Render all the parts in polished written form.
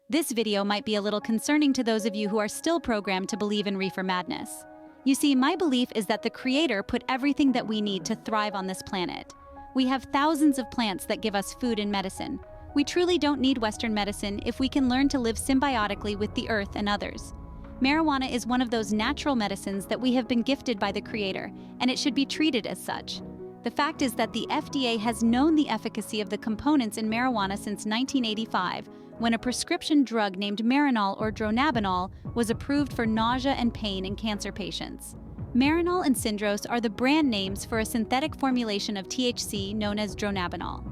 This video might be a little concerning to those of you who are still programmed to believe in reefer madness. You see, my belief is that the Creator put everything that we need to thrive on this planet. We have thousands of plants that give us food and medicine. We truly don't need Western medicine if we can learn to live symbiotically with the earth and others. Marijuana is one of those natural medicines that we have been gifted by the Creator, and it should be treated as such. The fact is that the FDA has known the efficacy of the components in marijuana since 1985, when a prescription drug named Marinol or dronabinol was approved for nausea and pain in cancer patients. Marinol and Syndrose are the brand names for a synthetic formulation of THC known as dronabinol.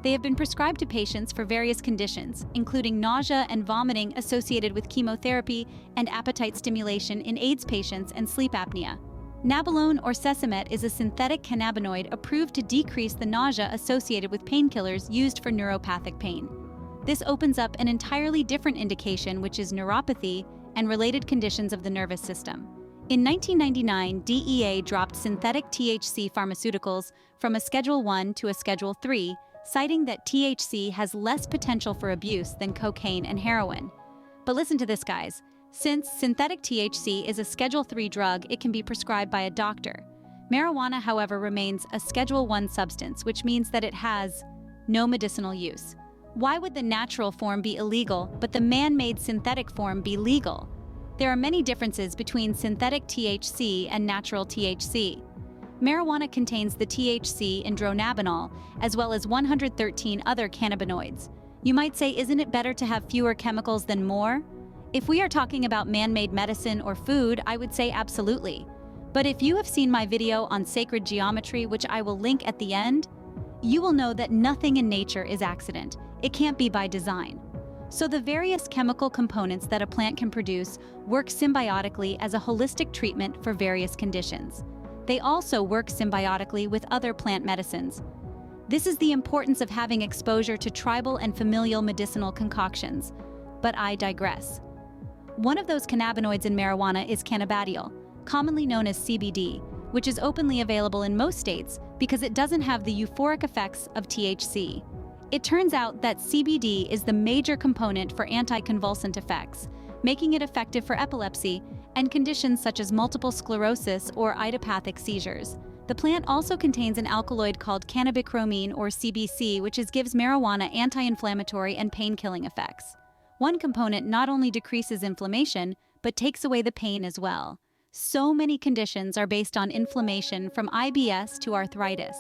They have been prescribed to patients for various conditions, including nausea and vomiting associated with chemotherapy and appetite stimulation in AIDS patients and sleep apnea. Nabilone or Sesamet is a synthetic cannabinoid approved to decrease the nausea associated with painkillers used for neuropathic pain. This opens up an entirely different indication, which is neuropathy and related conditions of the nervous system. In 1999, DEA dropped synthetic THC pharmaceuticals from a Schedule I to a Schedule III, citing that THC has less potential for abuse than cocaine and heroin. But listen to this, guys. Since synthetic THC is a Schedule III drug, it can be prescribed by a doctor. Marijuana, however, remains a Schedule I substance, which means that it has no medicinal use. Why would the natural form be illegal, but the man-made synthetic form be legal? There are many differences between synthetic THC and natural THC. Marijuana contains the THC in dronabinol, as well as 113 other cannabinoids. You might say, isn't it better to have fewer chemicals than more? If we are talking about man-made medicine or food, I would say absolutely. But if you have seen my video on sacred geometry, which I will link at the end, you will know that nothing in nature is accident. It can't be by design. So the various chemical components that a plant can produce work symbiotically as a holistic treatment for various conditions. They also work symbiotically with other plant medicines. This is the importance of having exposure to tribal and familial medicinal concoctions. But I digress. One of those cannabinoids in marijuana is cannabidiol, commonly known as CBD, which is openly available in most states because it doesn't have the euphoric effects of THC. It turns out that CBD is the major component for anticonvulsant effects, making it effective for epilepsy and conditions such as multiple sclerosis or idiopathic seizures. The plant also contains an alkaloid called cannabichromene or CBC, which gives marijuana anti-inflammatory and pain-killing effects. One component not only decreases inflammation, but takes away the pain as well. So many conditions are based on inflammation, from IBS to arthritis.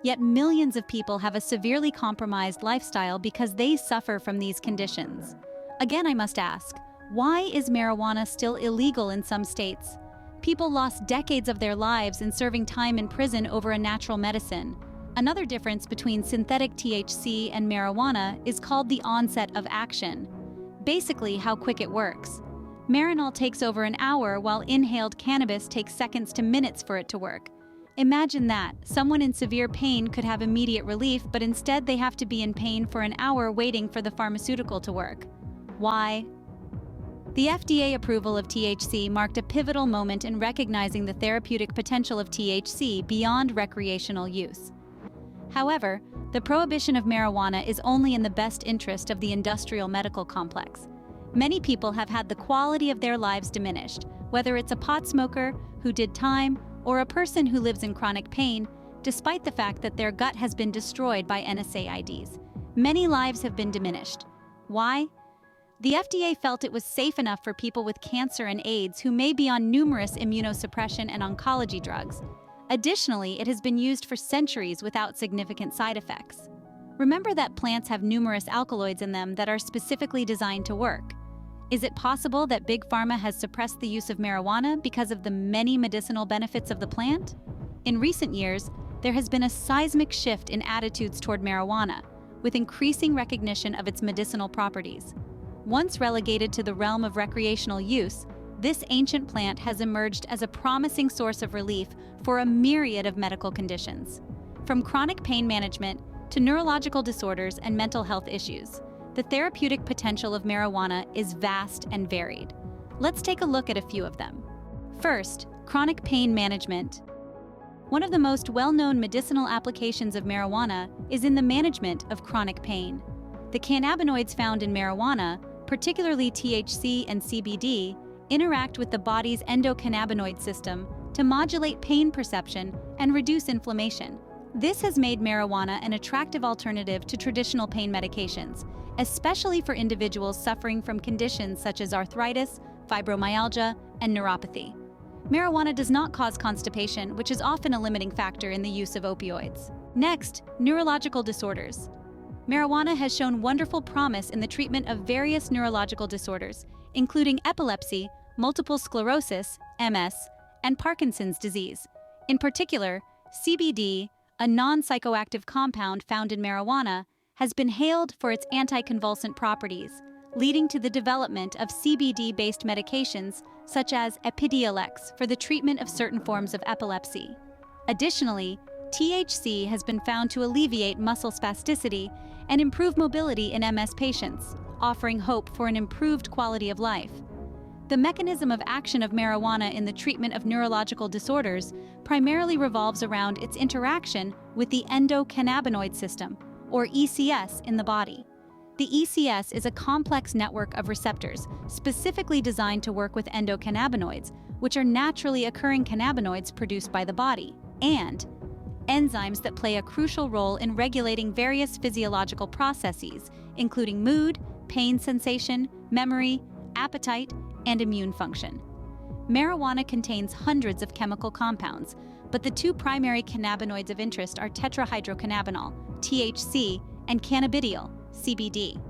Yet millions of people have a severely compromised lifestyle because they suffer from these conditions. Again, I must ask, why is marijuana still illegal in some states? People lost decades of their lives in serving time in prison over a natural medicine. Another difference between synthetic THC and marijuana is called the onset of action. Basically, how quick it works. Marinol takes over an hour, while inhaled cannabis takes seconds to minutes for it to work. Imagine that. Someone in severe pain could have immediate relief, but instead they have to be in pain for an hour waiting for the pharmaceutical to work. Why? The FDA approval of THC marked a pivotal moment in recognizing the therapeutic potential of THC beyond recreational use. However, the prohibition of marijuana is only in the best interest of the industrial medical complex. Many people have had the quality of their lives diminished, whether it's a pot smoker who did time or a person who lives in chronic pain, despite the fact that their gut has been destroyed by NSAIDs. Many lives have been diminished. Why? The FDA felt it was safe enough for people with cancer and AIDS who may be on numerous immunosuppression and oncology drugs. Additionally, it has been used for centuries without significant side effects. Remember that plants have numerous alkaloids in them that are specifically designed to work. Is it possible that Big Pharma has suppressed the use of marijuana because of the many medicinal benefits of the plant? In recent years, there has been a seismic shift in attitudes toward marijuana, with increasing recognition of its medicinal properties. Once relegated to the realm of recreational use, this ancient plant has emerged as a promising source of relief for a myriad of medical conditions. From chronic pain management to neurological disorders and mental health issues, the therapeutic potential of marijuana is vast and varied. Let's take a look at a few of them. First, chronic pain management. One of the most well-known medicinal applications of marijuana is in the management of chronic pain. The cannabinoids found in marijuana particularly THC and CBD, interact with the body's endocannabinoid system to modulate pain perception and reduce inflammation. This has made marijuana an attractive alternative to traditional pain medications, especially for individuals suffering from conditions such as arthritis, fibromyalgia, and neuropathy. Marijuana does not cause constipation, which is often a limiting factor in the use of opioids. Next, neurological disorders. Marijuana has shown wonderful promise in the treatment of various neurological disorders, including epilepsy, multiple sclerosis, MS, and Parkinson's disease. In particular, CBD, a non-psychoactive compound found in marijuana, has been hailed for its anticonvulsant properties, leading to the development of CBD-based medications such as Epidiolex for the treatment of certain forms of epilepsy. Additionally, THC has been found to alleviate muscle spasticity and improve mobility in MS patients, offering hope for an improved quality of life. The mechanism of action of marijuana in the treatment of neurological disorders primarily revolves around its interaction with the endocannabinoid system, or ECS, in the body. The ECS is a complex network of receptors specifically designed to work with endocannabinoids, which are naturally occurring cannabinoids produced by the body, and enzymes that play a crucial role in regulating various physiological processes, including mood, pain sensation, memory, appetite, and immune function. Marijuana contains hundreds of chemical compounds, but the two primary cannabinoids of interest are tetrahydrocannabinol, THC, and cannabidiol, CBD.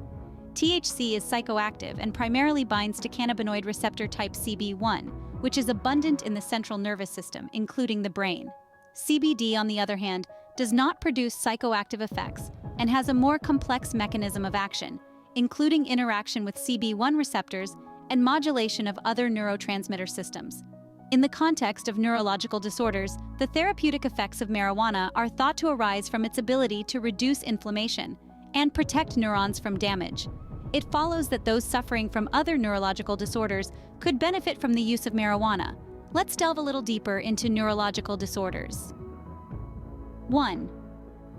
THC is psychoactive and primarily binds to cannabinoid receptor type CB1, which is abundant in the central nervous system, including the brain. CBD, on the other hand, does not produce psychoactive effects and has a more complex mechanism of action, including interaction with CB1 receptors and modulation of other neurotransmitter systems. In the context of neurological disorders, the therapeutic effects of marijuana are thought to arise from its ability to reduce inflammation and protect neurons from damage. It follows that those suffering from other neurological disorders could benefit from the use of marijuana. Let's delve a little deeper into neurological disorders. 1.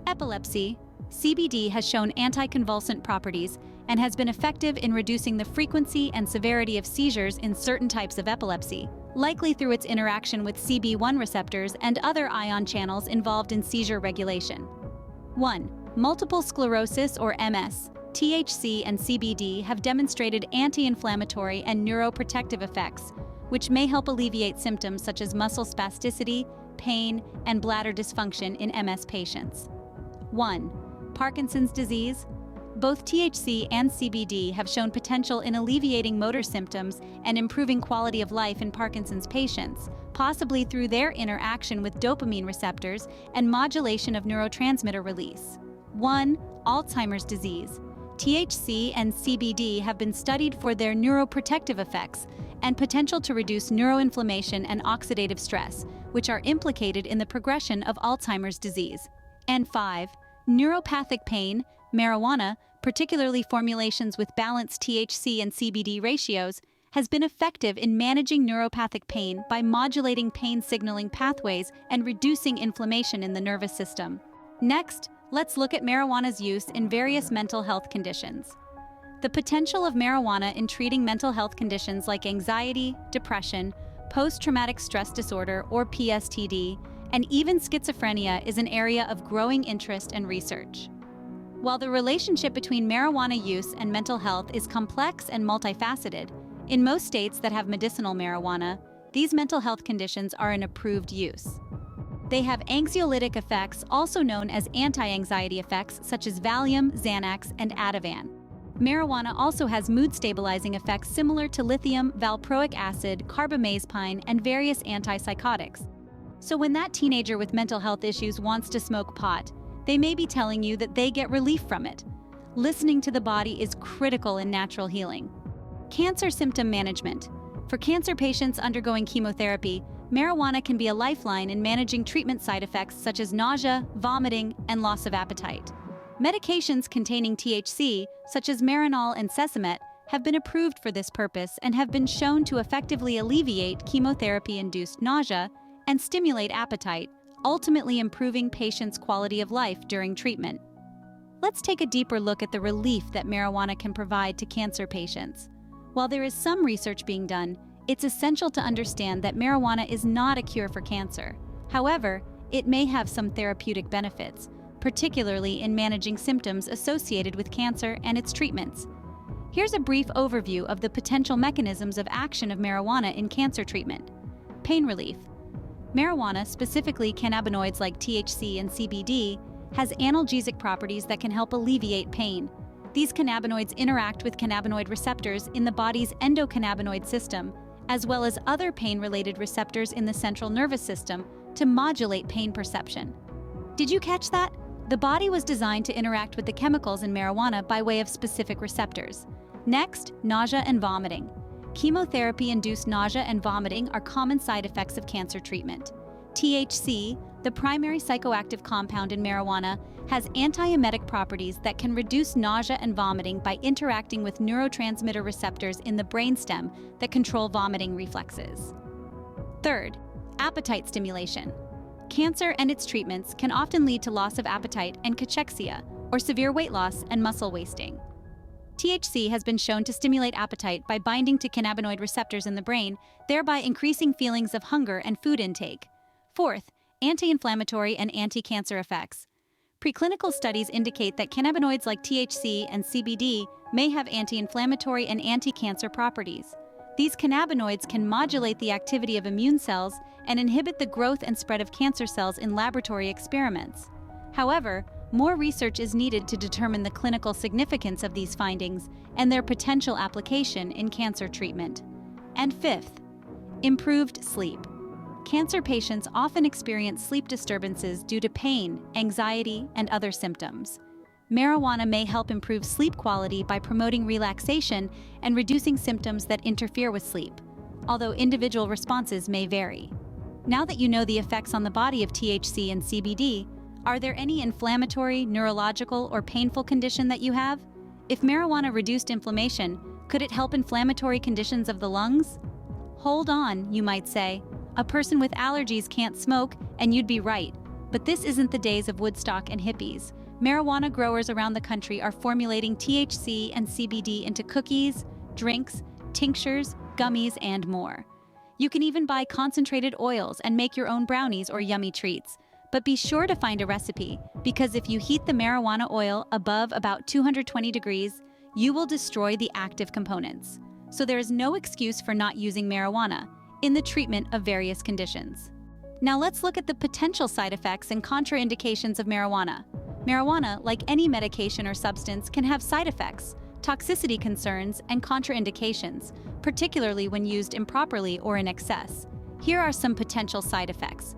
Epilepsy. CBD has shown anticonvulsant properties and has been effective in reducing the frequency and severity of seizures in certain types of epilepsy, likely through its interaction with CB1 receptors and other ion channels involved in seizure regulation. 1. Multiple sclerosis, or MS. THC and CBD have demonstrated anti-inflammatory and neuroprotective effects, which may help alleviate symptoms such as muscle spasticity, pain, and bladder dysfunction in MS patients. 1. Parkinson's disease. Both THC and CBD have shown potential in alleviating motor symptoms and improving quality of life in Parkinson's patients, possibly through their interaction with dopamine receptors and modulation of neurotransmitter release. 1. Alzheimer's disease. THC and CBD have been studied for their neuroprotective effects and potential to reduce neuroinflammation and oxidative stress, which are implicated in the progression of Alzheimer's disease. And 5. Neuropathic pain. Marijuana, particularly formulations with balanced THC and CBD ratios, has been effective in managing neuropathic pain by modulating pain signaling pathways and reducing inflammation in the nervous system. Next, let's look at marijuana's use in various mental health conditions. The potential of marijuana in treating mental health conditions like anxiety, depression, post-traumatic stress disorder or PSTD, and even schizophrenia is an area of growing interest and research. While the relationship between marijuana use and mental health is complex and multifaceted, in most states that have medicinal marijuana, these mental health conditions are in approved use. They have anxiolytic effects, also known as anti-anxiety effects, such as Valium, Xanax, and Ativan. Marijuana also has mood-stabilizing effects similar to lithium, valproic acid, carbamazepine, and various antipsychotics. So when that teenager with mental health issues wants to smoke pot, they may be telling you that they get relief from it. Listening to the body is critical in natural healing. Cancer symptom management. For cancer patients undergoing chemotherapy, marijuana can be a lifeline in managing treatment side effects such as nausea, vomiting, and loss of appetite. Medications containing THC, such as Marinol and Sesamet, have been approved for this purpose and have been shown to effectively alleviate chemotherapy-induced nausea and stimulate appetite, ultimately improving patients' quality of life during treatment. Let's take a deeper look at the relief that marijuana can provide to cancer patients. While there is some research being done, it's essential to understand that marijuana is not a cure for cancer. However, it may have some therapeutic benefits, particularly in managing symptoms associated with cancer and its treatments. Here's a brief overview of the potential mechanisms of action of marijuana in cancer treatment. Pain relief. Marijuana, specifically cannabinoids like THC and CBD, has analgesic properties that can help alleviate pain. These cannabinoids interact with cannabinoid receptors in the body's endocannabinoid system, as well as other pain-related receptors in the central nervous system to modulate pain perception. Did you catch that? The body was designed to interact with the chemicals in marijuana by way of specific receptors. Next, nausea and vomiting. Chemotherapy-induced nausea and vomiting are common side effects of cancer treatment. THC, the primary psychoactive compound in marijuana, has antiemetic properties that can reduce nausea and vomiting by interacting with neurotransmitter receptors in the brainstem that control vomiting reflexes. Third, appetite stimulation. Cancer and its treatments can often lead to loss of appetite and cachexia, or severe weight loss and muscle wasting. THC has been shown to stimulate appetite by binding to cannabinoid receptors in the brain, thereby increasing feelings of hunger and food intake. Fourth, anti-inflammatory and anti-cancer effects. Preclinical studies indicate that cannabinoids like THC and CBD may have anti-inflammatory and anti-cancer properties. These cannabinoids can modulate the activity of immune cells and inhibit the growth and spread of cancer cells in laboratory experiments. However, more research is needed to determine the clinical significance of these findings and their potential application in cancer treatment. And fifth, improved sleep. Cancer patients often experience sleep disturbances due to pain, anxiety, and other symptoms. Marijuana may help improve sleep quality by promoting relaxation and reducing symptoms that interfere with sleep, although individual responses may vary. Now that you know the effects on the body of THC and CBD, are there any inflammatory, neurological, or painful condition that you have? If marijuana reduced inflammation, could it help inflammatory conditions of the lungs? Hold on, you might say. A person with allergies can't smoke, and you'd be right. But this isn't the days of Woodstock and hippies. Marijuana growers around the country are formulating THC and CBD into cookies, drinks, tinctures, gummies, and more. You can even buy concentrated oils and make your own brownies or yummy treats. But be sure to find a recipe, because if you heat the marijuana oil above about 220 degrees, you will destroy the active components. So there is no excuse for not using marijuana in the treatment of various conditions. Now let's look at the potential side effects and contraindications of marijuana. Marijuana, like any medication or substance, can have side effects, toxicity concerns, and contraindications, particularly when used improperly or in excess. Here are some potential side effects.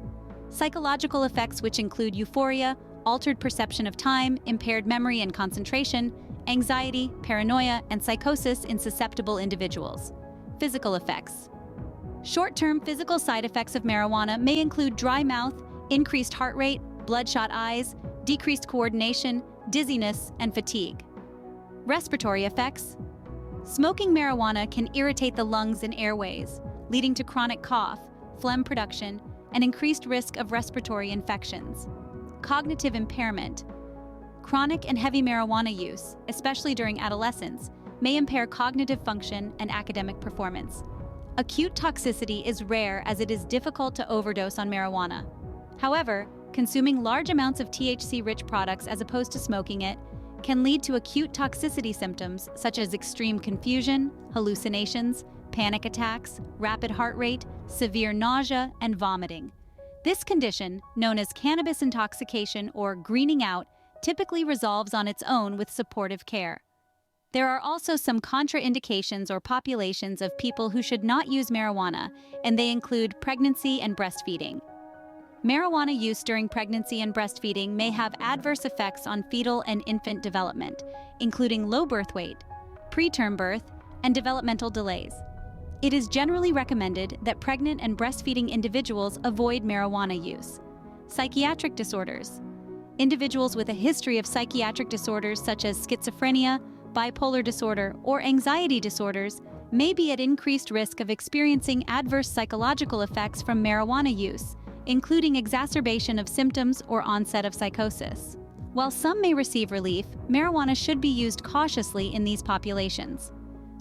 Psychological effects, which include euphoria, altered perception of time, impaired memory and concentration, anxiety, paranoia, and psychosis in susceptible individuals. Physical effects. Short-term physical side effects of marijuana may include dry mouth, increased heart rate, bloodshot eyes, decreased coordination, dizziness, and fatigue. Respiratory effects. Smoking marijuana can irritate the lungs and airways, leading to chronic cough, phlegm production, and increased risk of respiratory infections. Cognitive impairment. Chronic and heavy marijuana use, especially during adolescence, may impair cognitive function and academic performance. Acute toxicity is rare as it is difficult to overdose on marijuana. However, consuming large amounts of THC-rich products as opposed to smoking it can lead to acute toxicity symptoms such as extreme confusion, hallucinations, panic attacks, rapid heart rate, severe nausea, and vomiting. This condition, known as cannabis intoxication or greening out, typically resolves on its own with supportive care. There are also some contraindications or populations of people who should not use marijuana, and they include pregnancy and breastfeeding. Marijuana use during pregnancy and breastfeeding may have adverse effects on fetal and infant development, including low birth weight, preterm birth, and developmental delays. It is generally recommended that pregnant and breastfeeding individuals avoid marijuana use. Psychiatric disorders. Individuals with a history of psychiatric disorders such as schizophrenia, bipolar disorder, or anxiety disorders may be at increased risk of experiencing adverse psychological effects from marijuana use, including exacerbation of symptoms or onset of psychosis. While some may receive relief, marijuana should be used cautiously in these populations.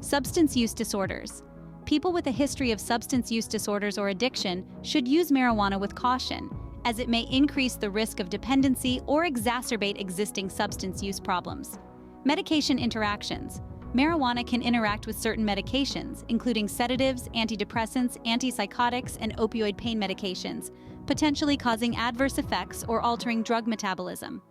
Substance use disorders. People with a history of substance use disorders or addiction should use marijuana with caution, as it may increase the risk of dependency or exacerbate existing substance use problems. Medication interactions. Marijuana can interact with certain medications, including sedatives, antidepressants, antipsychotics, and opioid pain medications, potentially causing adverse effects or altering drug metabolism.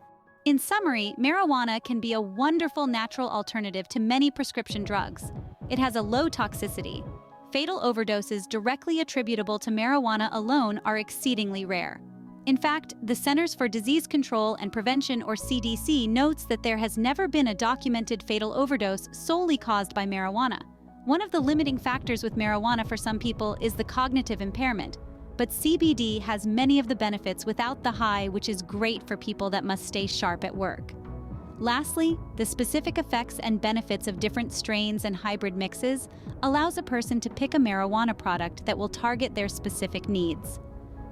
In summary, marijuana can be a wonderful natural alternative to many prescription drugs. It has a low toxicity. Fatal overdoses directly attributable to marijuana alone are exceedingly rare. In fact, the Centers for Disease Control and Prevention, or CDC, notes that there has never been a documented fatal overdose solely caused by marijuana. One of the limiting factors with marijuana for some people is the cognitive impairment, but CBD has many of the benefits without the high, which is great for people that must stay sharp at work. Lastly, the specific effects and benefits of different strains and hybrid mixes allows a person to pick a marijuana product that will target their specific needs.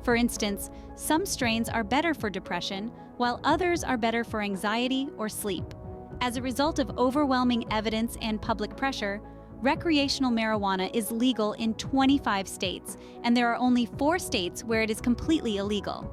For instance, some strains are better for depression, while others are better for anxiety or sleep. As a result of overwhelming evidence and public pressure, recreational marijuana is legal in 25 states, and there are only 4 states where it is completely illegal.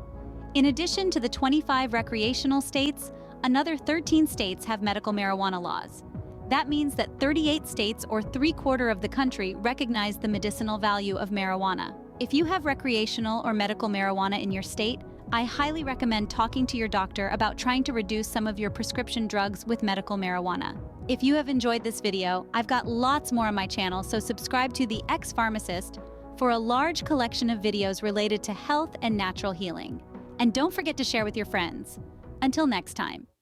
In addition to the 25 recreational states, another 13 states have medical marijuana laws. That means that 38 states, or 3/4 of the country, recognize the medicinal value of marijuana. If you have recreational or medical marijuana in your state, I highly recommend talking to your doctor about trying to reduce some of your prescription drugs with medical marijuana. If you have enjoyed this video, I've got lots more on my channel, so subscribe to The Ex-Pharmacist for a large collection of videos related to health and natural healing. And don't forget to share with your friends. Until next time.